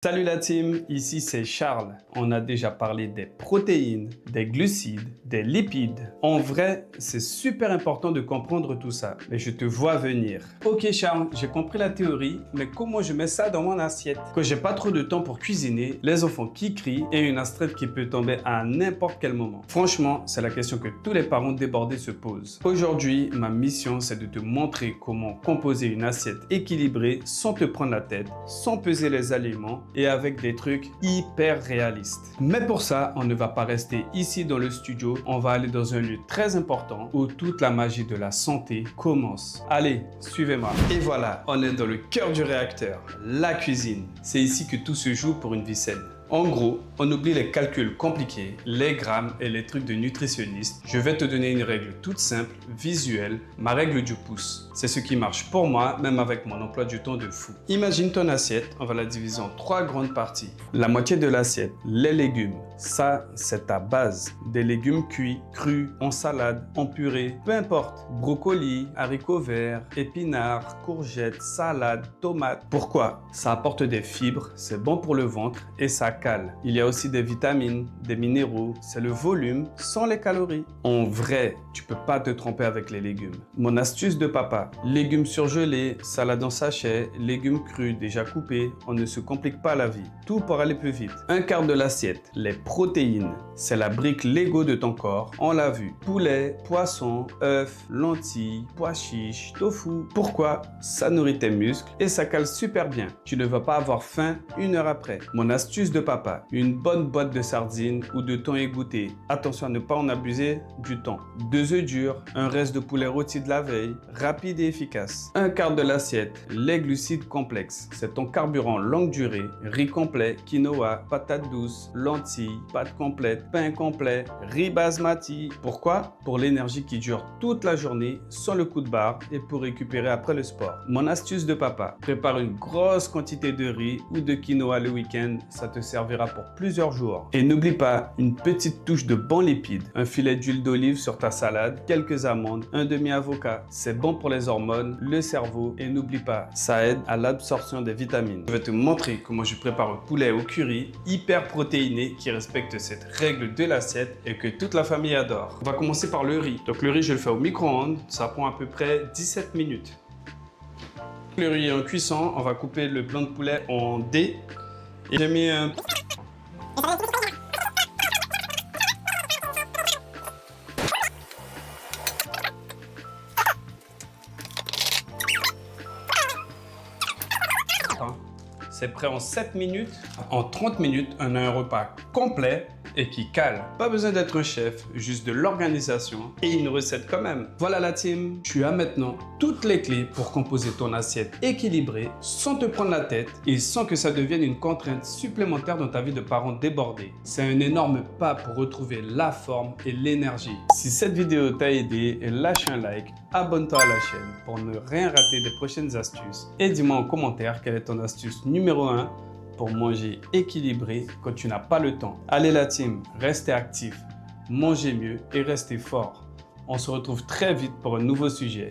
Salut la team, ici c'est Charles. On a déjà parlé des protéines, des glucides, des lipides. En vrai, c'est super important de comprendre tout ça, mais je te vois venir. Ok Charles, j'ai compris la théorie, mais comment je mets ça dans mon assiette? Quand j'ai pas trop de temps pour cuisiner, les enfants qui crient et une astreinte qui peut tomber à n'importe quel moment. Franchement, c'est la question que tous les parents débordés se posent. Aujourd'hui, ma mission c'est de te montrer comment composer une assiette équilibrée sans te prendre la tête, sans peser les aliments et avec des trucs hyper réalistes. Mais pour ça, on ne va pas rester ici dans le studio, on va aller dans un lieu très important où toute la magie de la santé commence. Allez, suivez-moi. Et voilà, on est dans le cœur du réacteur, la cuisine. C'est ici que tout se joue pour une vie saine. En gros, on oublie les calculs compliqués, les grammes et les trucs de nutritionniste. Je vais te donner une règle toute simple, visuelle, ma règle du pouce. C'est ce qui marche pour moi, même avec mon emploi du temps de fou. Imagine ton assiette, on va la diviser en 3 grandes parties. La moitié de l'assiette, les légumes. Ça, c'est ta base. Des légumes cuits, crus, en salade, en purée, peu importe. Brocoli, haricots verts, épinards, courgettes, salade, tomates. Pourquoi? Ça apporte des fibres, c'est bon pour le ventre et ça cale. Il y a aussi des vitamines, des minéraux, c'est le volume sans les calories. En vrai, tu peux pas te tromper avec les légumes. Mon astuce de papa, légumes surgelés, salade en sachet, légumes crus déjà coupés, on ne se complique pas la vie. Tout pour aller plus vite. Un quart de l'assiette, les protéines. C'est la brique Lego de ton corps, on l'a vu. Poulet, poisson, œufs, lentilles, pois chiches, tofu. Pourquoi? Ça nourrit tes muscles et ça cale super bien. Tu ne vas pas avoir faim une heure après. Mon astuce de papa, une bonne boîte de sardines ou de thon égoutté. Attention à ne pas en abuser du thon. 2 œufs durs, un reste de poulet rôti de la veille, rapide et efficace. Un quart de l'assiette, les glucides complexes. C'est ton carburant longue durée, riz complet, quinoa, patates douces, lentilles, pâtes complètes, pain complet, riz basmati. Pourquoi? Pour l'énergie qui dure toute la journée sans le coup de barre et pour récupérer après le sport. Mon astuce de papa, prépare une grosse quantité de riz ou de quinoa le week-end, ça te servira pour plusieurs jours. Et n'oublie pas une petite touche de bons lipides, un filet d'huile d'olive sur ta salade, quelques amandes, un demi-avocat. C'est bon pour les hormones, le cerveau et n'oublie pas, ça aide à l'absorption des vitamines. Je vais te montrer comment je prépare un poulet au curry hyper protéiné qui respecte cette règle de l'assiette et que toute la famille adore. On va commencer par le riz. Donc le riz, je le fais au micro-ondes, ça prend à peu près 17 minutes. Le riz est en cuisson, on va couper le blanc de poulet en dés. Et j'ai mis un... C'est prêt en 7 minutes. En 30 minutes, on a un repas complet et qui cale. Pas besoin d'être un chef, juste de l'organisation et une recette quand même. Voilà la team, tu as maintenant toutes les clés pour composer ton assiette équilibrée sans te prendre la tête et sans que ça devienne une contrainte supplémentaire dans ta vie de parent débordé. C'est un énorme pas pour retrouver la forme et l'énergie. Si cette vidéo t'a aidé, lâche un like, abonne-toi à la chaîne pour ne rien rater des prochaines astuces et dis-moi en commentaire quelle est ton astuce numéro 1 pour manger équilibré quand tu n'as pas le temps. Allez la team, restez actifs, mangez mieux et restez forts. On se retrouve très vite pour un nouveau sujet.